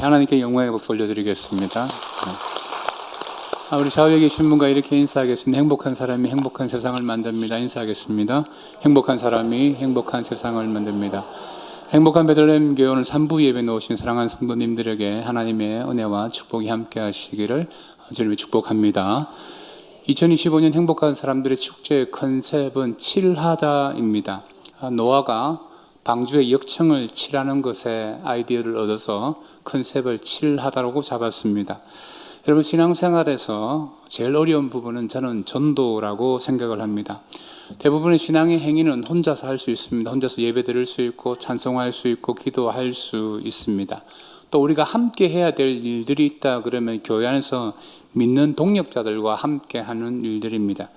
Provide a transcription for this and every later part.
하나님께 영광의 박수 올려드리겠습니다. 우리 좌우에 계신 분과 이렇게 인사하겠습니다. 행복한 사람이 행복한 세상을 만듭니다. 인사하겠습니다. 행복한 사람이 행복한 세상을 만듭니다. 행복한 베들레헴 교회 오늘 3부 예배 놓으신 사랑하는 성도님들에게 하나님의 은혜와 축복이 함께 하시기를 주님의 축복합니다. 2025년 행복한 사람들의 축제의 컨셉은 칠하다입니다. 노아가 방주의 역청을 칠하는 것에 아이디어를 얻어서 컨셉을 칠하다라고 잡았습니다. 여러분, 신앙생활에서 제일 어려운 부분은 저는 전도라고 생각을 합니다. 대부분의 신앙의 행위는 혼자서 할 수 있습니다. 혼자서 예배 드릴 수 있고 찬송할 수 있고 기도할 수 있습니다. 또 우리가 함께 해야 될 일들이 있다 그러면 교회 안에서 믿는 동력자들과 함께 하는 일들입니다.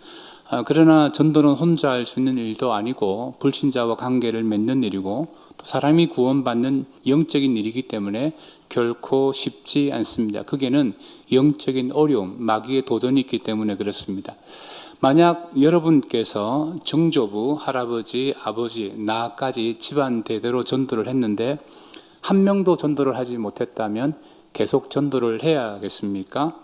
그러나 전도는 혼자 할 수 있는 일도 아니고 불신자와 관계를 맺는 일이고 또 사람이 구원받는 영적인 일이기 때문에 결코 쉽지 않습니다. 거기에는 영적인 어려움, 마귀의 도전이 있기 때문에 그렇습니다. 만약 여러분께서 정조부, 할아버지, 아버지, 나까지 집안 대대로 전도를 했는데 한 명도 전도를 하지 못했다면 계속 전도를 해야겠습니까?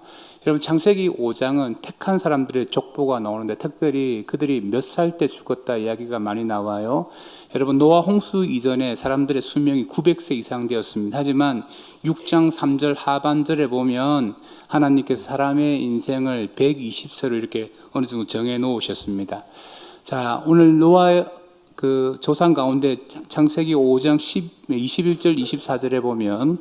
여러분, 창세기 5장은 택한 사람들의 족보가 나오는데 특별히 그들이 몇 살 때 죽었다 이야기가 많이 나와요. 여러분, 노아 홍수 이전에 사람들의 수명이 900세 이상 되었습니다. 하지만 6장 3절 하반절에 보면 하나님께서 사람의 인생을 120세로 이렇게 어느 정도 정해 놓으셨습니다. 자, 오늘 노아의 그 조상 가운데 창세기 5장 21절 24절에 보면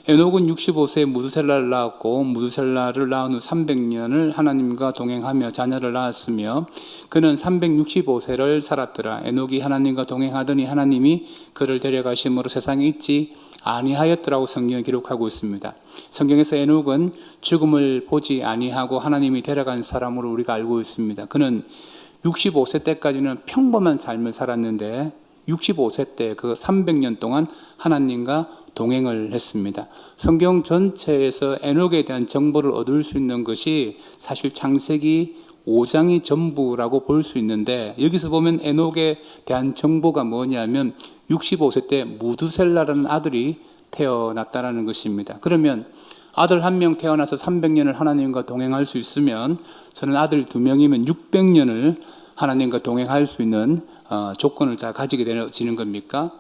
에녹은 65세에 무드셀라를 낳았고 무드셀라를 낳은 후 300년을 하나님과 동행하며 자녀를 낳았으며 그는 365세를 살았더라. 에녹이 하나님과 동행하더니 하나님이 그를 데려가심으로 세상에 있지 아니하였더라고 성경에 기록하고 있습니다. 성경에서 에녹은 죽음을 보지 아니하고 하나님이 데려간 사람으로 우리가 알고 있습니다. 그는 65세 때까지는 평범한 삶을 살았는데 65세 때 그 300년 동안 하나님과 동행을 했습니다. 성경 전체에서 에녹에 대한 정보를 얻을 수 있는 것이 사실 창세기 5장이 전부라고 볼 수 있는데 여기서 보면 에녹에 대한 정보가 뭐냐면 65세 때 무드셀라라는 아들이 태어났다는 것입니다. 그러면 아들 한 명 태어나서 300년을 하나님과 동행할 수 있으면 저는 아들 2명이면 600년을 하나님과 동행할 수 있는 조건을 다 가지게 되는 겁니까?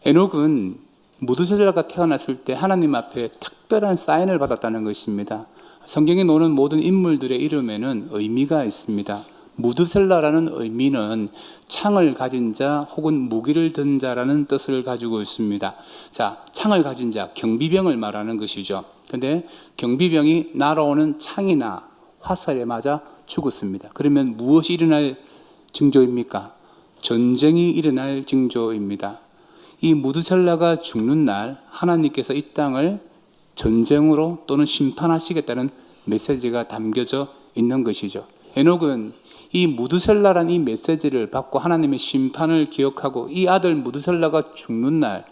에녹은 무드셀라가 태어났을 때 하나님 앞에 특별한 사인을 받았다는 것입니다. 성경에 나오는 모든 인물들의 이름에는 의미가 있습니다. 무드셀라라는 의미는 창을 가진 자 혹은 무기를 든 자라는 뜻을 가지고 있습니다. 자, 창을 가진 자, 경비병을 말하는 것이죠. 근데 경비병이 날아오는 창이나 화살에 맞아 죽었습니다. 그러면 무엇이 일어날 징조입니까? 전쟁이 일어날 징조입니다. 이 무드셀라가 죽는 날 하나님께서 이 땅을 전쟁으로 또는 심판하시겠다는 메시지가 담겨져 있는 것이죠. 에녹은 이 무드셀라란 이 메시지를 받고 하나님의 심판을 기억하고 이 아들 무드셀라가 죽는 날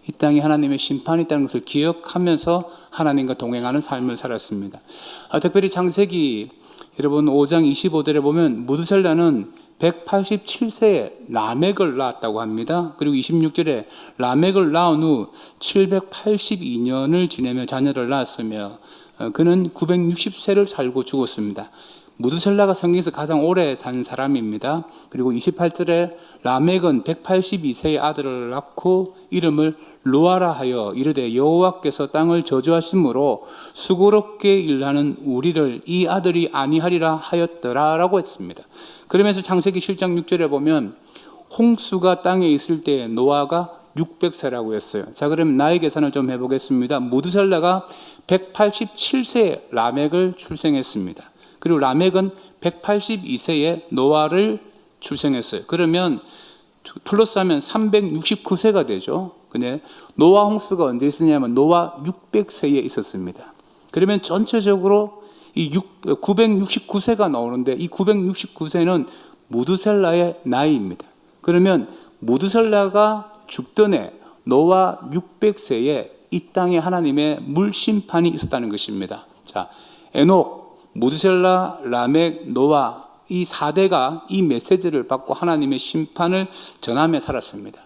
이 땅에 하나님의 심판이 있다는 것을 기억하면서 하나님과 동행하는 삶을 살았습니다. 특별히 창세기 여러분 5장 25절에 보면 무드셀라는 187세에 라멕을 낳았다고 합니다. 그리고 26절에 라멕을 낳은 후 782년을 지내며 자녀를 낳았으며 그는 960세를 살고 죽었습니다. 무드셀라가 성경에서 가장 오래 산 사람입니다. 그리고 28절에 라멕은 182세의 아들을 낳고 이름을 루아라 하여 이르되 여호와께서 땅을 저주하심으로 수고롭게 일하는 우리를 이 아들이 아니하리라 하였더라라고 했습니다. 그러면서 창세기 7장 6절에 보면 홍수가 땅에 있을 때 노아가 600세라고 했어요. 자, 그럼 나이 계산을 좀 해보겠습니다. 무드셀라가 187세에 라멕을 출생했습니다. 그리고 라멕은 182세에 노아를 출생했어요. 그러면 플러스하면 369세가 되죠. 근데 노아 홍수가 언제 있었냐면 노아 600세에 있었습니다. 그러면 전체적으로 이 969세가 나오는데 이 969세는 무드셀라의 나이입니다. 그러면 무드셀라가 죽던 해 노아 600세에 이 땅에 하나님의 물심판이 있었다는 것입니다. 자, 에녹, 무드셀라, 라멕, 노아 이 4대가 이 메시지를 받고 하나님의 심판을 전하며 살았습니다.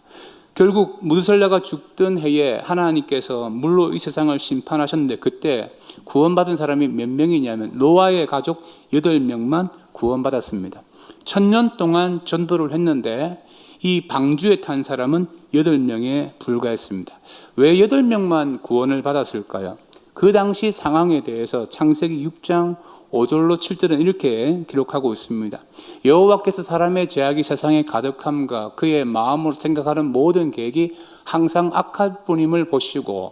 결국 무드셀라가 죽던 해에 하나님께서 물로 이 세상을 심판하셨는데 그때 구원받은 사람이 몇 명이냐면 노아의 가족 8명만 구원받았습니다. 1000년 동안 전도를 했는데 이 방주에 탄 사람은 8명에 불과했습니다. 왜 8명만 구원을 받았을까요? 그 당시 상황에 대해서 창세기 6장 5절로 7절은 이렇게 기록하고 있습니다. 여호와께서 사람의 죄악이 세상에 가득함과 그의 마음으로 생각하는 모든 계획이 항상 악할 뿐임을 보시고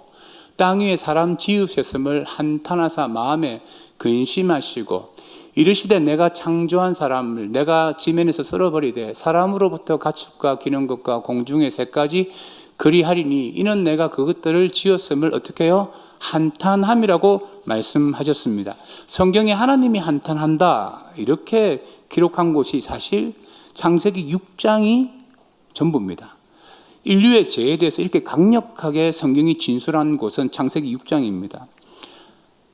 땅 위에 사람 지으셨음을 한탄하사 마음에 근심하시고 이르시되 내가 창조한 사람을 내가 지면에서 쓸어버리되 사람으로부터 가축과 기는 것과 공중의 새까지 그리하리니 이는 내가 그것들을 지었음을 어떻게 해요? 한탄함이라고 말씀하셨습니다. 성경에 하나님이 한탄한다 이렇게 기록한 곳이 사실 창세기 6장이 전부입니다. 인류의 죄에 대해서 이렇게 강력하게 성경이 진술한 곳은 창세기 6장입니다.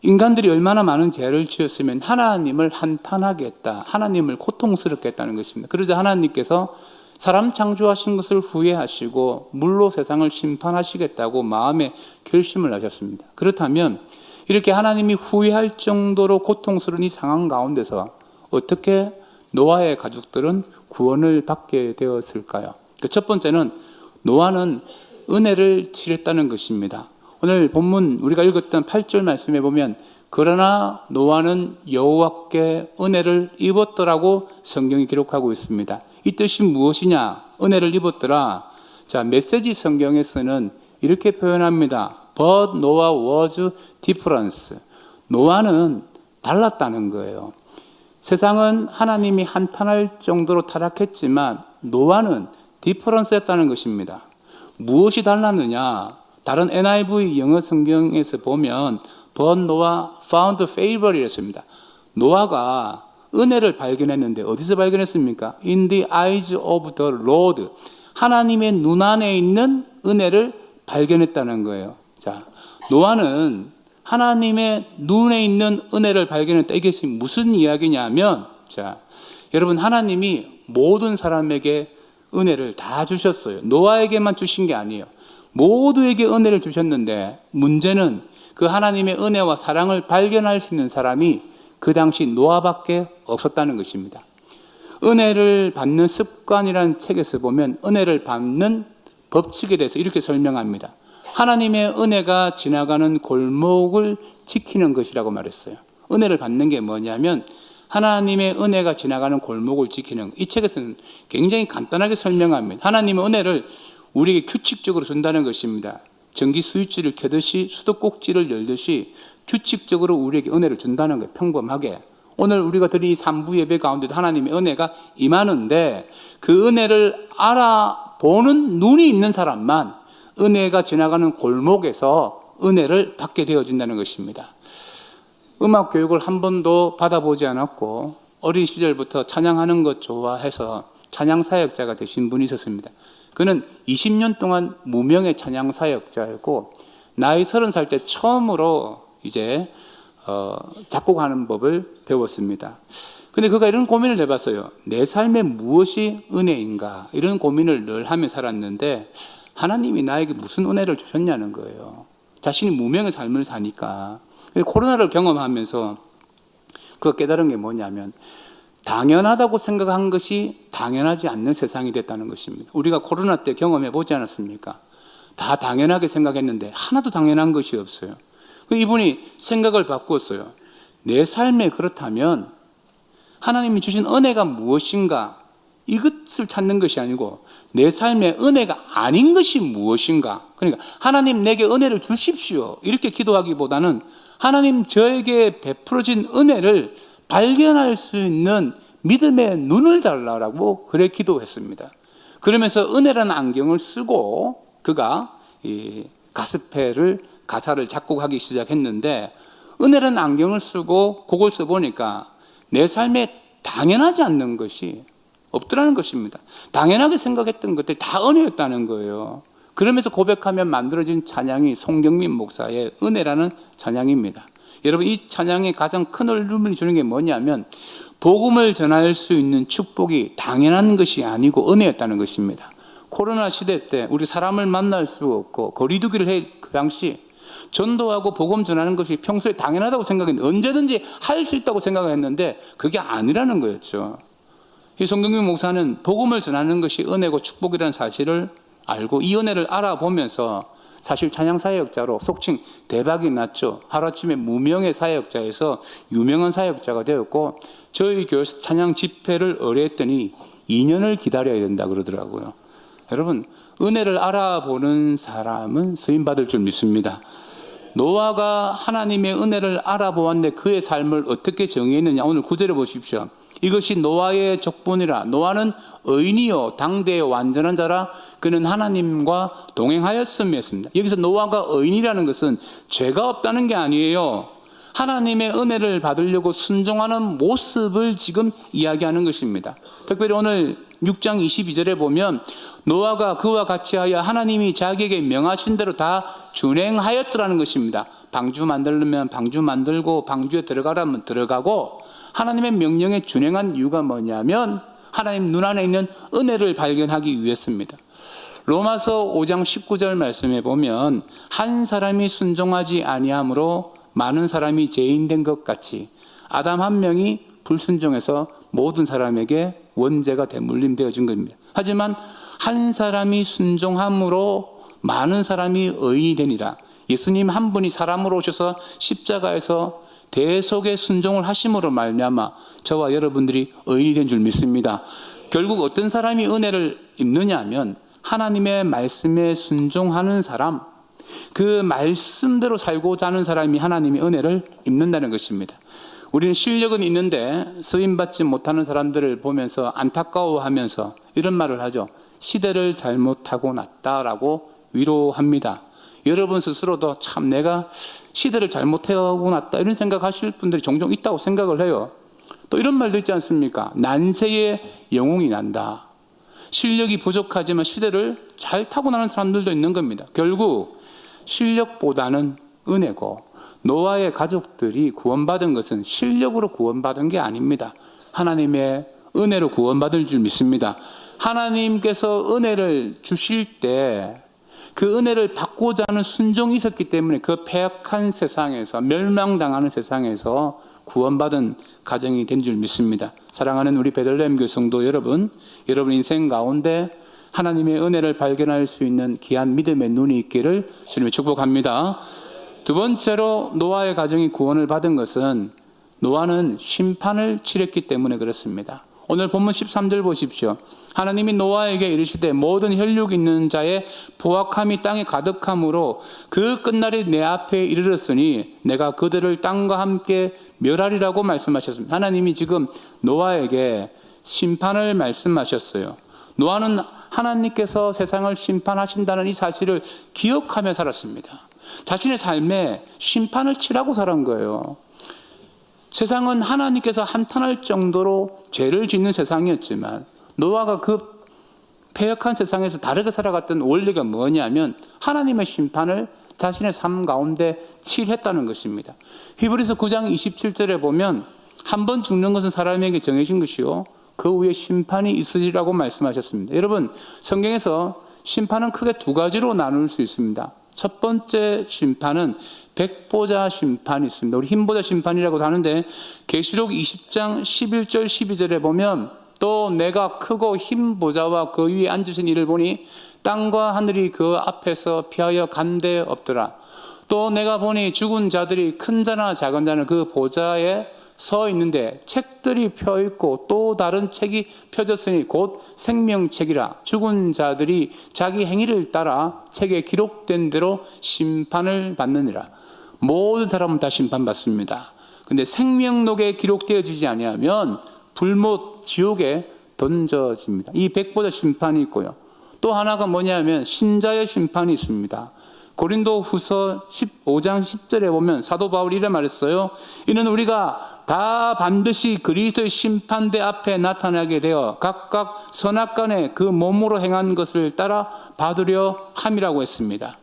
인간들이 얼마나 많은 죄를 지었으면 하나님을 한탄하게 했다, 하나님을 고통스럽게 했다는 것입니다. 그러자 하나님께서 사람 창조하신 것을 후회하시고 물로 세상을 심판하시겠다고 마음에 결심을 하셨습니다. 그렇다면 이렇게 하나님이 후회할 정도로 고통스러운 이 상황 가운데서 어떻게 노아의 가족들은 구원을 받게 되었을까요? 첫 번째는 노아는 은혜를 치렀다는 것입니다. 오늘 본문 우리가 읽었던 8절 말씀에 보면 그러나 노아는 여호와께 은혜를 입었더라고 성경이 기록하고 있습니다. 이 뜻이 무엇이냐? 은혜를 입었더라. 자, 메시지 성경에서는 이렇게 표현합니다. But Noah was different. 노아는 달랐다는 거예요. 세상은 하나님이 한탄할 정도로 타락했지만 노아는 difference였다는 것입니다. 무엇이 달랐느냐? 다른 NIV 영어 성경에서 보면 But Noah found favor 이랬습니다. 노아가 은혜를 발견했는데 어디서 발견했습니까? In the eyes of the Lord. 하나님의 눈 안에 있는 은혜를 발견했다는 거예요. 자, 노아는 하나님의 눈에 있는 은혜를 발견했다. 이게 무슨 이야기냐면, 자, 여러분 하나님이 모든 사람에게 은혜를 다 주셨어요. 노아에게만 주신 게 아니에요. 모두에게 은혜를 주셨는데 문제는 그 하나님의 은혜와 사랑을 발견할 수 있는 사람이 그 당시 노아밖에 없었다는 것입니다. 은혜를 받는 습관이라는 책에서 보면 은혜를 받는 법칙에 대해서 이렇게 설명합니다. 하나님의 은혜가 지나가는 골목을 지키는 것이라고 말했어요. 은혜를 받는 게 뭐냐면 하나님의 은혜가 지나가는 골목을 지키는 이 책에서는 굉장히 간단하게 설명합니다. 하나님의 은혜를 우리에게 규칙적으로 준다는 것입니다. 전기 스위치를 켜듯이 수도꼭지를 열듯이 규칙적으로 우리에게 은혜를 준다는 거예요. 평범하게. 오늘 우리가 드린 이 3부 예배 가운데도 하나님의 은혜가 임하는데 그 은혜를 알아보는 눈이 있는 사람만 은혜가 지나가는 골목에서 은혜를 받게 되어진다는 것입니다. 음악 교육을 한 번도 받아보지 않았고 어린 시절부터 찬양하는 것 좋아해서 찬양 사역자가 되신 분이 있었습니다. 그는 20년 동안 무명의 찬양 사역자였고 나이 30살 때 처음으로 이제 작곡하는 법을 배웠습니다. 근데 그가 이런 고민을 해봤어요. 내 삶에 무엇이 은혜인가? 이런 고민을 늘 하며 살았는데 하나님이 나에게 무슨 은혜를 주셨냐는 거예요. 자신이 무명의 삶을 사니까. 코로나를 경험하면서 그가 깨달은 게 뭐냐면 당연하다고 생각한 것이 당연하지 않는 세상이 됐다는 것입니다. 우리가 코로나 때 경험해 보지 않았습니까? 다 당연하게 생각했는데 하나도 당연한 것이 없어요. 이분이 생각을 바꿨어요. 내 삶에 그렇다면 하나님이 주신 은혜가 무엇인가? 이것을 찾는 것이 아니고 내 삶에 은혜가 아닌 것이 무엇인가? 그러니까 하나님 내게 은혜를 주십시오. 이렇게 기도하기보다는 하나님 저에게 베풀어진 은혜를 발견할 수 있는 믿음의 눈을 달라고 그래 기도했습니다. 그러면서 은혜라는 안경을 쓰고 그가 이 가사를 작곡하기 시작했는데 은혜라는 안경을 쓰고 곡을 써보니까 내 삶에 당연하지 않는 것이 없더라는 것입니다. 당연하게 생각했던 것들이 다 은혜였다는 거예요. 그러면서 고백하면 만들어진 찬양이 송경민 목사의 은혜라는 찬양입니다. 여러분 이 찬양의 가장 큰 울림을 주는 게 뭐냐면 복음을 전할 수 있는 축복이 당연한 것이 아니고 은혜였다는 것입니다. 코로나 시대 때 우리 사람을 만날 수 없고 거리두기를 해 그 당시 전도하고 복음 전하는 것이 평소에 당연하다고 생각했는데 언제든지 할 수 있다고 생각했는데 그게 아니라는 거였죠. 이 송경규 목사는 복음을 전하는 것이 은혜고 축복이라는 사실을 알고 이 은혜를 알아보면서 사실 찬양 사역자로 속칭 대박이 났죠. 하루아침에 무명의 사역자에서 유명한 사역자가 되었고 저희 교회에서 찬양 집회를 의뢰했더니 2년을 기다려야 된다 그러더라고요. 여러분, 은혜를 알아보는 사람은 쓰임받을 줄 믿습니다. 노아가 하나님의 은혜를 알아보았는데 그의 삶을 어떻게 정의했느냐. 오늘 9절에 보십시오. 이것이 노아의 족본이라. 노아는 의인이요 당대의 완전한 자라. 그는 하나님과 동행하였음이었습니다. 여기서 노아가 의인이라는 것은 죄가 없다는 게 아니에요. 하나님의 은혜를 받으려고 순종하는 모습을 지금 이야기하는 것입니다. 특별히 오늘 6장 22절에 보면 노아가 그와 같이 하여 하나님이 자기에게 명하신 대로 다 준행하였더라는 것입니다. 방주 만들려면 방주 만들고 방주에 들어가라면 들어가고 하나님의 명령에 준행한 이유가 뭐냐면 하나님 눈 안에 있는 은혜를 발견하기 위해서입니다. 로마서 5장 19절 말씀에 보면 한 사람이 순종하지 아니함으로 많은 사람이 죄인된 것 같이 아담 한 명이 불순종해서 모든 사람에게 원죄가 대물림되어진 겁니다. 하지만 한 사람이 순종함으로 많은 사람이 의인이 되니라. 예수님 한 분이 사람으로 오셔서 십자가에서 대속의 순종을 하심으로 말미암아 저와 여러분들이 의인이 된 줄 믿습니다. 결국 어떤 사람이 은혜를 입느냐 하면 하나님의 말씀에 순종하는 사람, 그 말씀대로 살고자 하는 사람이 하나님의 은혜를 입는다는 것입니다. 우리는 실력은 있는데 쓰임받지 못하는 사람들을 보면서 안타까워하면서 이런 말을 하죠. 시대를 잘못하고 났다라고 위로합니다. 여러분 스스로도 참 내가 시대를 잘못하고 났다 이런 생각하실 분들이 종종 있다고 생각을 해요. 또 이런 말도 있지 않습니까? 난세의 영웅이 난다. 실력이 부족하지만 시대를 잘 타고나는 사람들도 있는 겁니다. 결국 실력보다는 은혜고 노아의 가족들이 구원받은 것은 실력으로 구원받은 게 아닙니다. 하나님의 은혜로 구원받을 줄 믿습니다. 하나님께서 은혜를 주실 때 그 은혜를 받고자 하는 순종이 있었기 때문에 그 패악한 세상에서 멸망당하는 세상에서 구원받은 가정이 된 줄 믿습니다. 사랑하는 우리 베들레헴 교회 성도 여러분, 여러분 인생 가운데 하나님의 은혜를 발견할 수 있는 귀한 믿음의 눈이 있기를 주님의 축복합니다. 두 번째로 노아의 가정이 구원을 받은 것은 노아는 심판을 치렀기 때문에 그렇습니다. 오늘 본문 13절 보십시오. 하나님이 노아에게 이르시되 모든 혈육 있는 자의 포악함이 땅에 가득함으로 그 끝날이 내 앞에 이르렀으니 내가 그들을 땅과 함께 멸하리라고 말씀하셨습니다. 하나님이 지금 노아에게 심판을 말씀하셨어요. 노아는 하나님께서 세상을 심판하신다는 이 사실을 기억하며 살았습니다. 자신의 삶에 심판을 치라고 살은 거예요. 세상은 하나님께서 한탄할 정도로 죄를 짓는 세상이었지만 노아가 그 패역한 세상에서 다르게 살아갔던 원리가 뭐냐면 하나님의 심판을 자신의 삶 가운데 치렀다는 것입니다. 히브리서 9장 27절에 보면 한 번 죽는 것은 사람에게 정해진 것이요 그 후에 심판이 있으리라고 말씀하셨습니다. 여러분, 성경에서 심판은 크게 두 가지로 나눌 수 있습니다. 첫 번째 심판은 백보자 심판이 있습니다. 우리 흰보자 심판이라고도 하는데 계시록 20장 11절 12절에 보면 또 내가 크고 흰 보자와 그 위에 앉으신 이를 보니 땅과 하늘이 그 앞에서 피하여 간데 없더라. 또 내가 보니 죽은 자들이 큰 자나 작은 자는 그 보좌에 서 있는데 책들이 펴 있고 또 다른 책이 펴졌으니 곧 생명책이라. 죽은 자들이 자기 행위를 따라 책에 기록된 대로 심판을 받느니라. 모든 사람은 다 심판받습니다. 근데 생명록에 기록되어지지 아니하면 불못 지옥에 던져집니다. 이 백보자 심판이 있고요. 또 하나가 뭐냐면 신자의 심판이 있습니다. 고린도 후서 15장 10절에 보면 사도 바울이 이래 말했어요. 이는 우리가 다 반드시 그리스도의 심판대 앞에 나타나게 되어 각각 선악간에 그 몸으로 행한 것을 따라 받으려 함이라고 했습니다.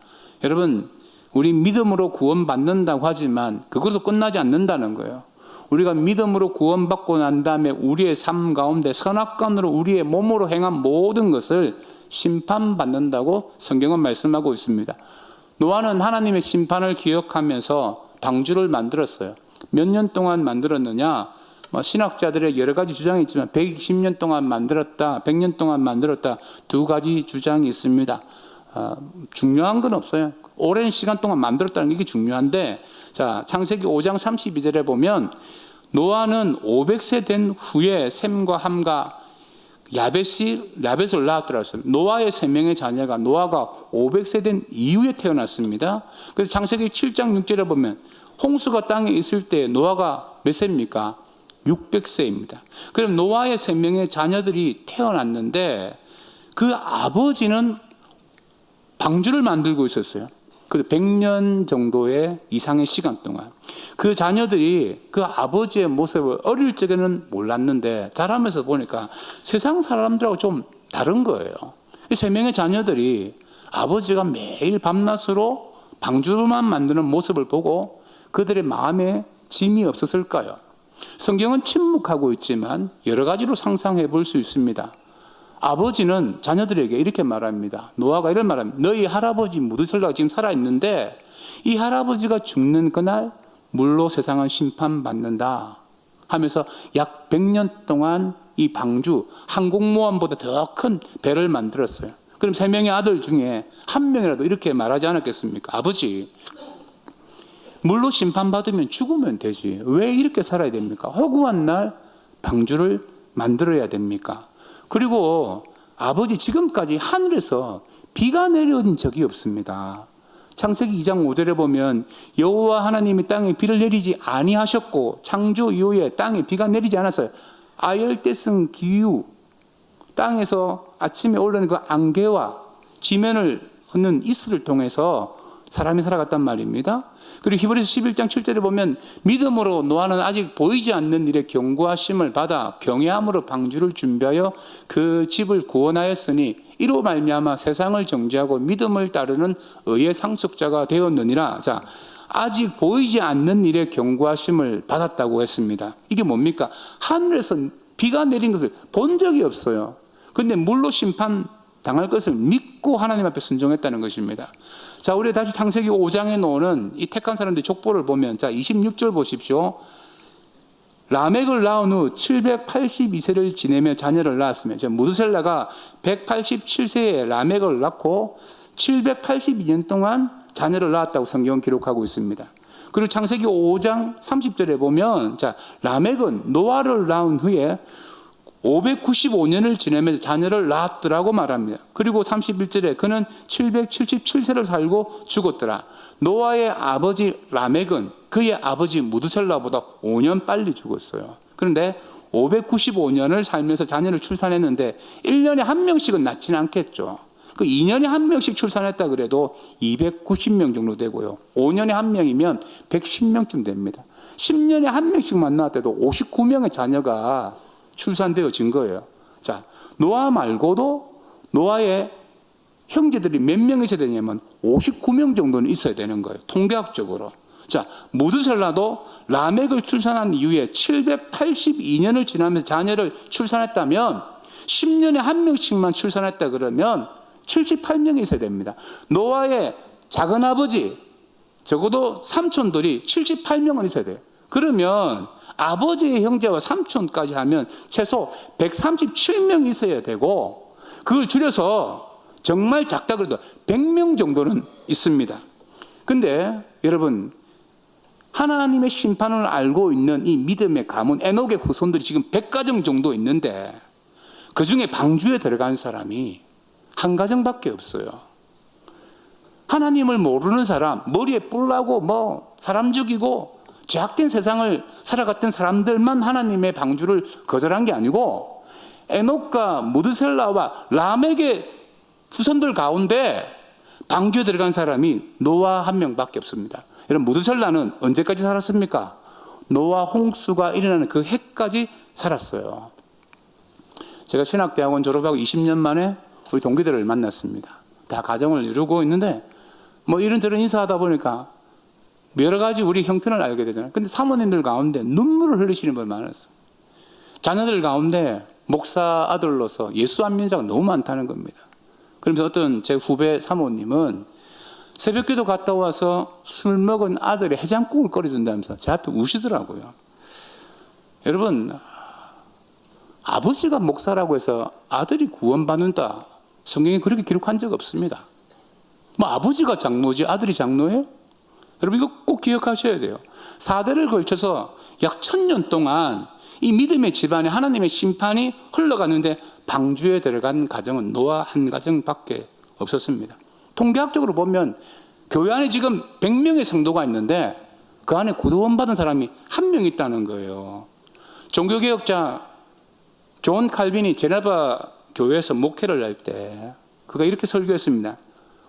여러분, 우리 믿음으로 구원받는다고 하지만 그것으로 끝나지 않는다는 거예요. 우리가 믿음으로 구원받고 난 다음에 우리의 삶 가운데 선악간으로 우리의 몸으로 행한 모든 것을 심판받는다고 성경은 말씀하고 있습니다. 노아는 하나님의 심판을 기억하면서 방주를 만들었어요. 몇 년 동안 만들었느냐? 신학자들의 여러 가지 주장이 있지만 120년 동안 만들었다, 100년 동안 만들었다, 두 가지 주장이 있습니다. 중요한 건 없어요. 오랜 시간 동안 만들었다는 게 중요한데, 자, 창세기 5장 32절에 보면 노아는 500세 된 후에 셈과 함과 야벳을 낳았더라고요. 노아의 3명의 자녀가 노아가 500세 된 이후에 태어났습니다. 그래서 창세기 7장 6절에 보면 홍수가 땅에 있을 때 노아가 몇 세입니까? 600세입니다. 그럼 노아의 3명의 자녀들이 태어났는데 그 아버지는 방주를 만들고 있었어요. 그 100년 정도의 이상의 시간 동안 그 자녀들이 그 아버지의 모습을 어릴 적에는 몰랐는데 자라면서 보니까 세상 사람들하고 좀 다른 거예요. 이 3명의 자녀들이 아버지가 매일 밤낮으로 방주만 만드는 모습을 보고 그들의 마음에 짐이 없었을까요? 성경은 침묵하고 있지만 여러 가지로 상상해 볼 수 있습니다. 아버지는 자녀들에게 이렇게 말합니다. 노아가 이런 말합니다. 너희 할아버지 무드셀라가 지금 살아있는데 이 할아버지가 죽는 그날 물로 세상은 심판받는다 하면서 약 100년 동안 이 방주 항공모함보다 더 큰 배를 만들었어요. 그럼 3명의 아들 중에 한 명이라도 이렇게 말하지 않았겠습니까? 아버지, 물로 심판받으면 죽으면 되지 왜 이렇게 살아야 됩니까? 허구한 날 방주를 만들어야 됩니까? 그리고 아버지 지금까지 하늘에서 비가 내려온 적이 없습니다. 창세기 2장 5절에 보면 여호와 하나님이 땅에 비를 내리지 아니하셨고 창조 이후에 땅에 비가 내리지 않았어요. 아열대성 기후, 땅에서 아침에 오르는 그 안개와 지면을 얻는 이슬을 통해서 사람이 살아갔단 말입니다. 그리고 히브리서 11장 7절에 보면 믿음으로 노아는 아직 보이지 않는 일에 경고하심을 받아 경외함으로 방주를 준비하여 그 집을 구원하였으니 이로 말미암아 세상을 정죄하고 믿음을 따르는 의의 상속자가 되었느니라. 자, 아직 보이지 않는 일에 경고하심을 받았다고 했습니다. 이게 뭡니까? 하늘에서 비가 내린 것을 본 적이 없어요. 그런데 물로 심판 당할 것을 믿고 하나님 앞에 순종했다는 것입니다. 자, 우리 다시 창세기 5장에 나오는 이 택한 사람들의 족보를 보면, 자, 26절 보십시오. 라멕을 낳은 후 782세를 지내며 자녀를 낳았으며, 무드셀라가 187세에 라멕을 낳고 782년 동안 자녀를 낳았다고 성경은 기록하고 있습니다. 그리고 창세기 5장 30절에 보면, 자, 라멕은 노아를 낳은 후에 595년을 지내면서 자녀를 낳았더라고 말합니다. 그리고 31절에 그는 777세를 살고 죽었더라. 노아의 아버지 라멕은 그의 아버지 무드셀라보다 5년 빨리 죽었어요. 그런데 595년을 살면서 자녀를 출산했는데 1년에 한 명씩은 낳지는 않겠죠. 그 2년에 한 명씩 출산했다 그래도 290명 정도 되고요. 5년에 한 명이면 110명쯤 됩니다. 10년에 한 명씩만 낳았대도 59명의 자녀가 출산되어진 거예요. 자, 노아 말고도 노아의 형제들이 몇 명 있어야 되냐면 59명 정도는 있어야 되는 거예요. 통계학적으로. 자, 무드셀라도 라멕을 출산한 이후에 782년을 지나면서 자녀를 출산했다면 10년에 한 명씩만 출산했다 그러면 78명이 있어야 됩니다. 노아의 작은아버지, 적어도 삼촌들이 78명은 있어야 돼요. 그러면 아버지의 형제와 삼촌까지 하면 최소 137명 있어야 되고, 그걸 줄여서 정말 작다 그래도 100명 정도는 있습니다. 근데 여러분, 하나님의 심판을 알고 있는 이 믿음의 가문 에녹의 후손들이 지금 100가정 정도 있는데 그 중에 방주에 들어간 사람이 한 가정밖에 없어요. 하나님을 모르는 사람, 머리에 뿔 나고 사람 죽이고 죄악된 세상을 살아갔던 사람들만 하나님의 방주를 거절한 게 아니고 에녹과 무드셀라와 라멕의 후손들 가운데 방주에 들어간 사람이 노아 한 명밖에 없습니다. 여러분, 무드셀라는 언제까지 살았습니까? 노아 홍수가 일어나는 그 해까지 살았어요. 제가 신학대학원 졸업하고 20년 만에 우리 동기들을 만났습니다. 다 가정을 이루고 있는데 이런저런 인사하다 보니까 여러 가지 우리 형편을 알게 되잖아요. 근데 사모님들 가운데 눈물을 흘리시는 분이 많았어요. 자녀들 가운데 목사 아들로서 예수 안 믿는 자가 너무 많다는 겁니다. 그러면서 어떤 제 후배 사모님은 새벽기도 갔다 와서 술 먹은 아들의 해장국을 끓여준다면서 제 앞에 우시더라고요. 여러분, 아버지가 목사라고 해서 아들이 구원받는다, 성경에 그렇게 기록한 적 없습니다. 뭐 아버지가 장로지 아들이 장로예요? 여러분, 이거 꼭 기억하셔야 돼요. 4대를 걸쳐서 약 1000년 동안 이 믿음의 집안에 하나님의 심판이 흘러가는데 방주에 들어간 가정은 노아 한 가정밖에 없었습니다. 통계학적으로 보면 교회 안에 지금 100명의 성도가 있는데 그 안에 구원받은 사람이 1명 있다는 거예요. 종교개혁자 존 칼빈이 제네바 교회에서 목회를 할 때 그가 이렇게 설교했습니다.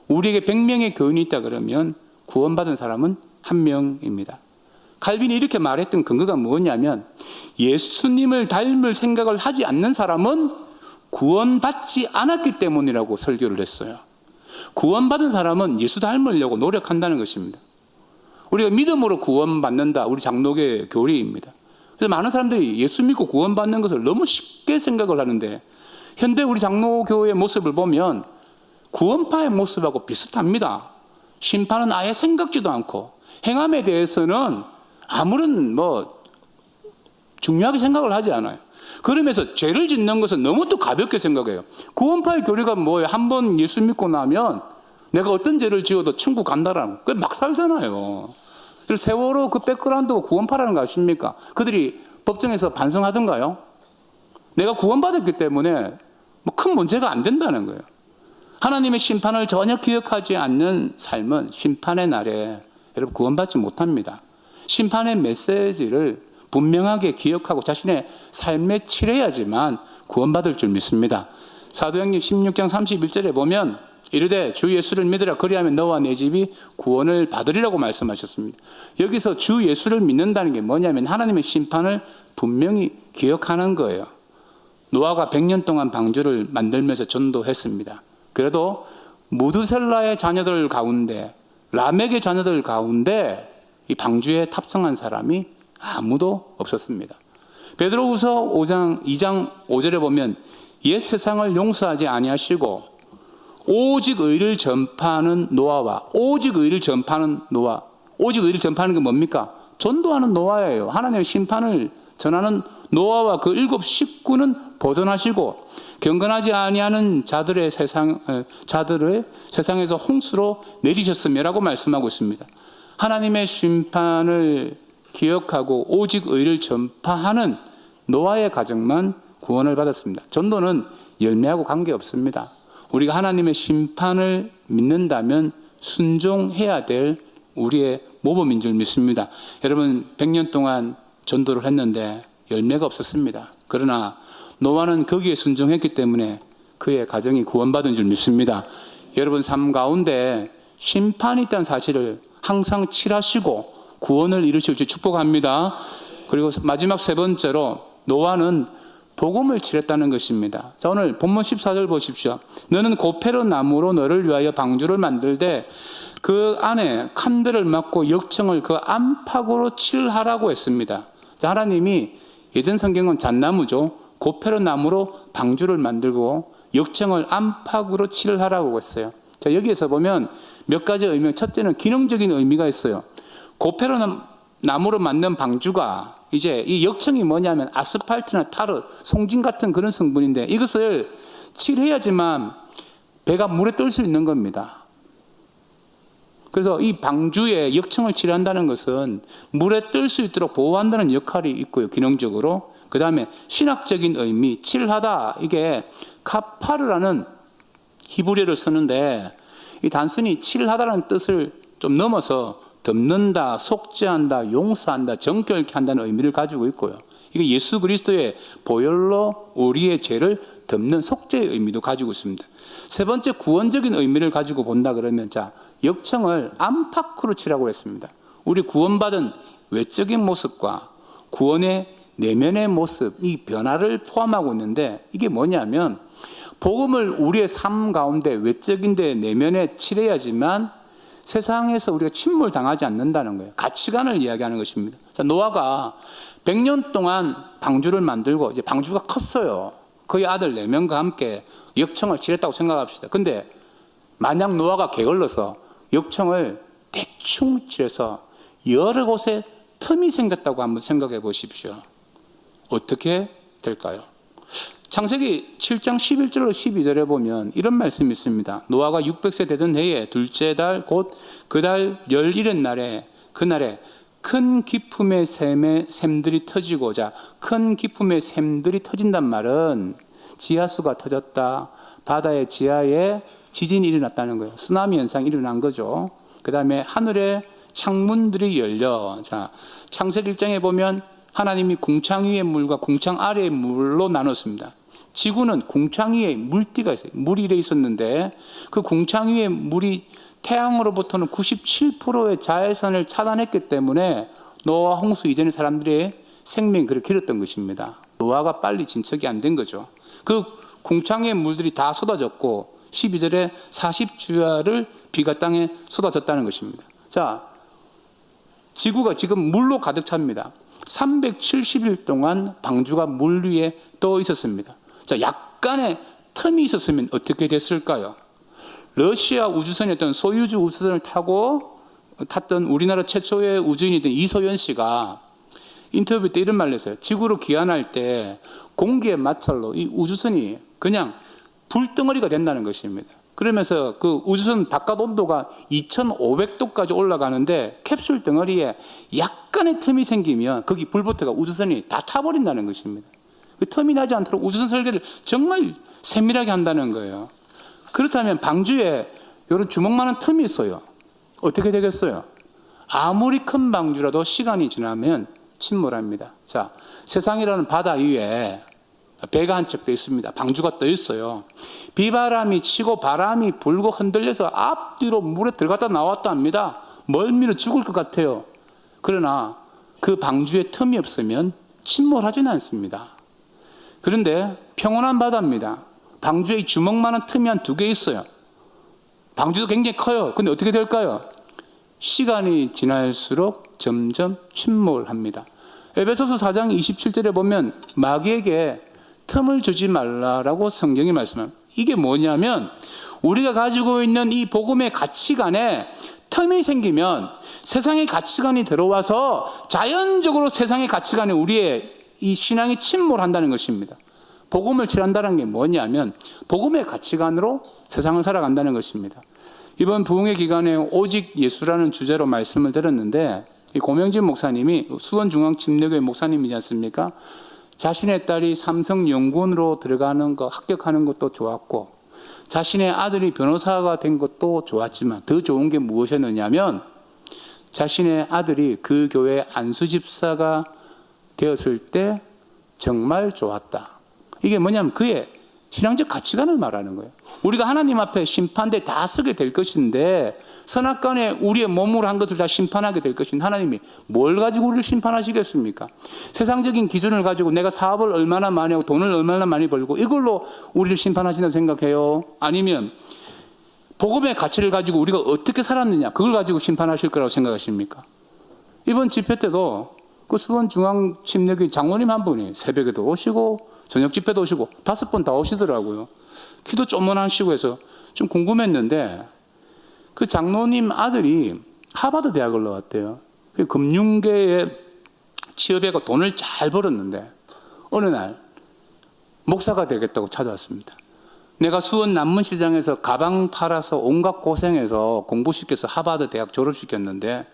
우리에게 100명의 교인이 있다 그러면 구원받은 사람은 1명입니다. 칼빈이 이렇게 말했던 근거가 뭐냐면 예수님을 닮을 생각을 하지 않는 사람은 구원받지 않았기 때문이라고 설교를 했어요. 구원받은 사람은 예수 닮으려고 노력한다는 것입니다. 우리가 믿음으로 구원받는다, 우리 장로계 교리입니다. 그래서 많은 사람들이 예수 믿고 구원받는 것을 너무 쉽게 생각을 하는데 현대 우리 장로교의 모습을 보면 구원파의 모습하고 비슷합니다. 심판은 아예 생각지도 않고 행함에 대해서는 아무런 중요하게 생각을 하지 않아요. 그러면서 죄를 짓는 것은 너무 또 가볍게 생각해요. 구원파의 교리가 뭐예요? 한번 예수 믿고 나면 내가 어떤 죄를 지어도 천국 간다라는 거. 막 살잖아요. 세월호 그 백그라운드가 구원파라는 거 아십니까? 그들이 법정에서 반성하던가요? 내가 구원받았기 때문에 큰 문제가 안 된다는 거예요. 하나님의 심판을 전혀 기억하지 않는 삶은 심판의 날에 여러분 구원받지 못합니다. 심판의 메시지를 분명하게 기억하고 자신의 삶에 칠해야지만 구원받을 줄 믿습니다. 사도행전 16장 31절에 보면 이르되 주 예수를 믿으라 그리하면 너와 내 집이 구원을 받으리라고 말씀하셨습니다. 여기서 주 예수를 믿는다는 게 뭐냐면 하나님의 심판을 분명히 기억하는 거예요. 노아가 100년 동안 방주를 만들면서 전도했습니다. 그래도 무드셀라의 자녀들 가운데, 라멕의 자녀들 가운데 이 방주에 탑승한 사람이 아무도 없었습니다. 베드로후서 2장 5절에 보면 옛 세상을 용서하지 아니하시고 오직 의를 전파하는 노아와 오직 의를 전파하는 노아. 오직 의를 전파하는 게 뭡니까? 전도하는 노아예요. 하나님의 심판을 전하는 노아와 그 7 식구는 보존하시고 경건하지 아니하는 자들의 세상에서 홍수로 내리셨음이라고 말씀하고 있습니다. 하나님의 심판을 기억하고 오직 의를 전파하는 노아의 가정만 구원을 받았습니다. 전도는 열매하고 관계없습니다. 우리가 하나님의 심판을 믿는다면 순종해야 될 우리의 모범인 줄 믿습니다. 여러분 100년 동안 전도를 했는데 열매가 없었습니다. 그러나 노아는 거기에 순종했기 때문에 그의 가정이 구원받은 줄 믿습니다. 여러분 삶 가운데 심판이 있다는 사실을 항상 칠하시고 구원을 이루실 줄 축복합니다. 그리고 마지막 세 번째로 노아는 복음을 칠했다는 것입니다. 자, 오늘 본문 14절 보십시오. 너는 고페르 나무로 너를 위하여 방주를 만들되 그 안에 칸들을 막고 역청을 그 안팎으로 칠하라고 했습니다. 자, 하나님이 예전 성경은 잣나무죠. 고페르 나무로 방주를 만들고 역청을 안팎으로 칠하라고 했어요. 자, 여기에서 보면 몇 가지 의미, 첫째는 기능적인 의미가 있어요. 고페르 나무로 만든 방주가 이제 이 역청이 뭐냐면 아스팔트나 타르, 송진 같은 그런 성분인데 이것을 칠해야지만 배가 물에 뜰 수 있는 겁니다. 그래서 이 방주에 역청을 칠한다는 것은 물에 뜰 수 있도록 보호한다는 역할이 있고요. 기능적으로. 그 다음에 신학적인 의미, 칠하다. 이게 카파르라는 히브리어를 쓰는데 이 단순히 칠하다라는 뜻을 좀 넘어서 덮는다, 속죄한다, 용서한다, 정결케 한다는 의미를 가지고 있고요. 이게 예수 그리스도의 보혈로 우리의 죄를 덮는 속죄의 의미도 가지고 있습니다. 세 번째 구원적인 의미를 가지고 본다 그러면 자, 역청을 안팎으로 칠하고 했습니다. 우리 구원받은 외적인 모습과 구원의 내면의 모습, 이 변화를 포함하고 있는데 이게 뭐냐면 복음을 우리의 삶 가운데 외적인데 내면에 칠해야지만 세상에서 우리가 침몰당하지 않는다는 거예요. 가치관을 이야기하는 것입니다. 자, 노아가 100년 동안 방주를 만들고 이제 방주가 컸어요. 그의 아들 4명과 함께 역청을 치렀다고 생각합시다. 근데 만약 노아가 게을러서 역청을 대충 치러서 여러 곳에 틈이 생겼다고 한번 생각해 보십시오. 어떻게 될까요? 창세기 7장 11절로 12절에 보면 이런 말씀이 있습니다. 노아가 600세 되던 해에 둘째 달 곧 그 달 11일 날에 그날에 큰 기품의 샘들이 터지고자, 큰 기품의 샘들이 터진단 말은 지하수가 터졌다, 바다의 지하에 지진이 일어났다는 거예요. 쓰나미 현상이 일어난 거죠. 그 다음에 하늘의 창문들이 열려. 자, 창세기 1장에 보면 하나님이 궁창 위의 물과 궁창 아래의 물로 나눴습니다. 지구는 궁창 위에 물띠가 있어요. 물이 이래 있었는데 그 궁창 위의 물이 태양으로부터는 97%의 자외선을 차단했기 때문에 노아와 홍수 이전의 사람들의 생명이 그렇게 길었던 것입니다. 노아가 빨리 진척이 안 된 거죠. 그 궁창 위의 물들이 다 쏟아졌고 12절에 40주야를 비가 땅에 쏟아졌다는 것입니다. 자, 지구가 지금 물로 가득 찹니다. 370일 동안 방주가 물 위에 떠 있었습니다. 자, 약간의 틈이 있었으면 어떻게 됐을까요? 러시아 우주선이었던 소유주 우주선을 탔던 우리나라 최초의 우주인이던 이소연 씨가 인터뷰 때 이런 말을 했어요. 지구로 귀환할 때 공기의 마찰로 이 우주선이 그냥 불덩어리가 된다는 것입니다. 그러면서 그 우주선 바깥 온도가 2500도까지 올라가는데 캡슐 덩어리에 약간의 틈이 생기면 거기 불붙어가 우주선이 다 타버린다는 것입니다. 그 틈이 나지 않도록 우주선 설계를 정말 세밀하게 한다는 거예요. 그렇다면 방주에 이런 주먹만한 틈이 있어요. 어떻게 되겠어요? 아무리 큰 방주라도 시간이 지나면 침몰합니다. 자, 세상이라는 바다 위에 배가 한 척 돼 있습니다. 방주가 떠 있어요. 비바람이 치고 바람이 불고 흔들려서 앞뒤로 물에 들어갔다 나왔다 합니다. 멀미로 죽을 것 같아요. 그러나 그 방주에 틈이 없으면 침몰하지는 않습니다. 그런데 평온한 바다입니다. 방주에 주먹만한 틈이 한 2개 있어요. 방주도 굉장히 커요. 근데 어떻게 될까요? 시간이 지날수록 점점 침몰합니다. 에베소서 4장 27절에 보면 마귀에게 틈을 주지 말라라고 성경이 말씀합니다. 이게 뭐냐면 우리가 가지고 있는 이 복음의 가치관에 틈이 생기면 세상의 가치관이 들어와서 자연적으로 세상의 가치관이 우리의 이 신앙이 침몰한다는 것입니다. 복음을 취한다는 게 뭐냐면 복음의 가치관으로 세상을 살아간다는 것입니다. 이번 부흥회 기간에 오직 예수라는 주제로 말씀을 들었는데 이 고명진 목사님이 수원중앙침례교회 목사님이지 않습니까? 자신의 딸이 삼성연구원으로 들어가는 거 합격하는 것도 좋았고 자신의 아들이 변호사가 된 것도 좋았지만 더 좋은 게 무엇이었느냐면 자신의 아들이 그 교회 안수집사가 되었을 때 정말 좋았다. 이게 뭐냐면 그의 신앙적 가치관을 말하는 거예요. 우리가 하나님 앞에 심판대에 다 서게 될 것인데 선악간에 우리의 몸으로 한 것을 다 심판하게 될 것인데 하나님이 뭘 가지고 우리를 심판하시겠습니까? 세상적인 기준을 가지고 내가 사업을 얼마나 많이 하고 돈을 얼마나 많이 벌고 이걸로 우리를 심판하신다고 생각해요? 아니면 복음의 가치를 가지고 우리가 어떻게 살았느냐 그걸 가지고 심판하실 거라고 생각하십니까? 이번 집회 때도 그 수원중앙침례교회 장로님 한 분이 새벽에도 오시고 저녁 집회도 오시고 5번 다 오시더라고요. 키도 조그만하시고 해서 좀 궁금했는데 그 장로님 아들이 하버드 대학을 나왔대요. 금융계에 취업해서 돈을 잘 벌었는데 어느 날 목사가 되겠다고 찾아왔습니다. 내가 수원 남문시장에서 가방 팔아서 온갖 고생해서 공부시켜서 하버드 대학 졸업시켰는데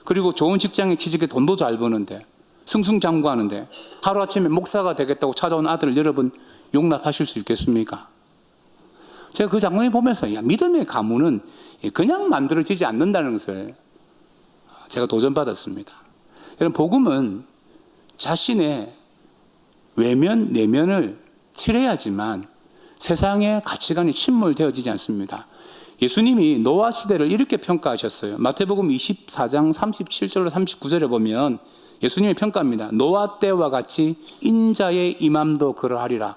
그리고 좋은 직장에 취직해 돈도 잘 버는데 승승장구하는데 하루아침에 목사가 되겠다고 찾아온 아들을 여러분 용납하실 수 있겠습니까? 제가 그 장면을 보면서 야, 믿음의 가문은 그냥 만들어지지 않는다는 것을 제가 도전받았습니다. 여러분 복음은 자신의 외면, 내면을 칠해야지만 세상의 가치관이 침몰되어지지 않습니다. 예수님이 노아 시대를 이렇게 평가하셨어요. 마태복음 24장 37절로 39절에 보면 예수님의 평가입니다. 노아 때와 같이 인자의 임함도 그러하리라.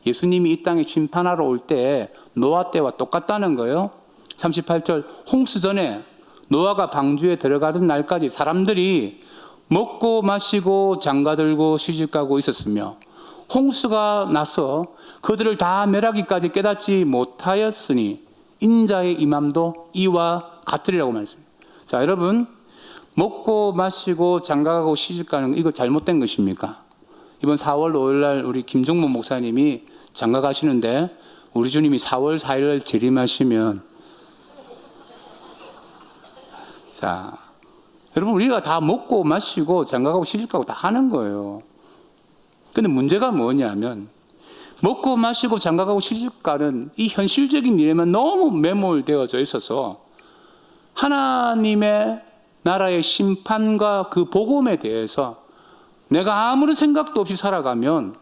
예수님이 이 땅에 심판하러 올 때 노아 때와 똑같다는 거예요. 38절 홍수 전에 노아가 방주에 들어가던 날까지 사람들이 먹고 마시고 장가들고 시집가고 있었으며 홍수가 나서 그들을 다 멸하기까지 깨닫지 못하였으니 인자의 임함도 이와 같으리라고 말했습니다. 자, 여러분, 먹고 마시고 장가가고 시집가는 거 이거 잘못된 것입니까? 이번 4월 5일 날 우리 김종문 목사님이 장가가시는데 우리 주님이 4월 4일 날 재림하시면, 자, 여러분, 우리가 다 먹고 마시고 장가가고 시집가고 다 하는 거예요. 근데 문제가 뭐냐면 먹고 마시고 장가가고 시집가는 이 현실적인 일에만 너무 매몰되어져 있어서 하나님의 나라의 심판과 그 복음에 대해서 내가 아무런 생각도 없이 살아가면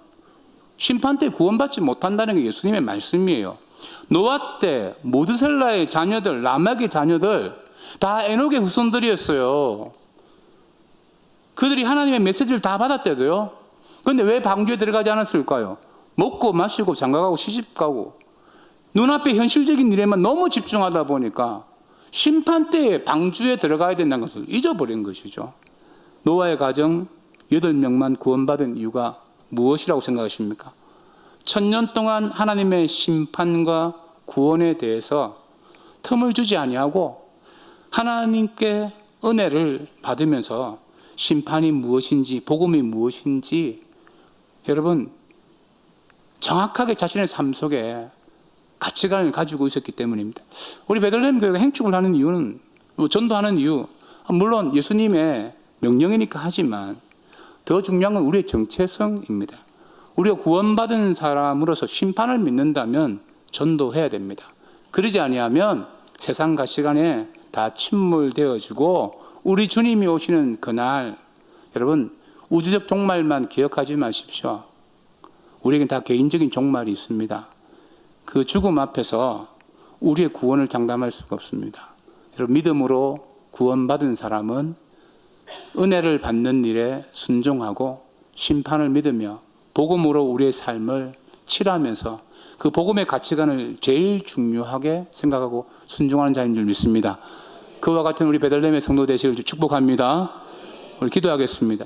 심판 때 구원받지 못한다는 게 예수님의 말씀이에요. 노아 때 모드셀라의 자녀들, 라멕의 자녀들 다 에녹의 후손들이었어요. 그들이 하나님의 메시지를 다 받았대도요. 그런데 왜 방주에 들어가지 않았을까요? 먹고 마시고 장가가고 시집가고 눈앞에 현실적인 일에만 너무 집중하다 보니까 심판 때에 방주에 들어가야 된다는 것을 잊어버린 것이죠. 노아의 가정 8명만 구원받은 이유가 무엇이라고 생각하십니까? 1000년 동안 하나님의 심판과 구원에 대해서 틈을 주지 아니하고 하나님께 은혜를 받으면서 심판이 무엇인지 복음이 무엇인지 여러분 정확하게 자신의 삶 속에 가치관을 가지고 있었기 때문입니다. 우리 베들레헴 교회가 행축을 하는 이유는, 전도하는 이유, 물론 예수님의 명령이니까 하지만 더 중요한 건 우리의 정체성입니다. 우리가 구원받은 사람으로서 심판을 믿는다면 전도해야 됩니다. 그러지 아니하면 세상 가시관에 다 침몰되어지고 우리 주님이 오시는 그날, 여러분 우주적 종말만 기억하지 마십시오. 우리에겐 다 개인적인 종말이 있습니다. 그 죽음 앞에서 우리의 구원을 장담할 수가 없습니다. 여러분, 믿음으로 구원받은 사람은 은혜를 받는 일에 순종하고 심판을 믿으며 복음으로 우리의 삶을 칠하면서 그 복음의 가치관을 제일 중요하게 생각하고 순종하는 자인 줄 믿습니다. 그와 같은 우리 베들레헴의 성도 되시길 축복합니다. 오늘 기도하겠습니다.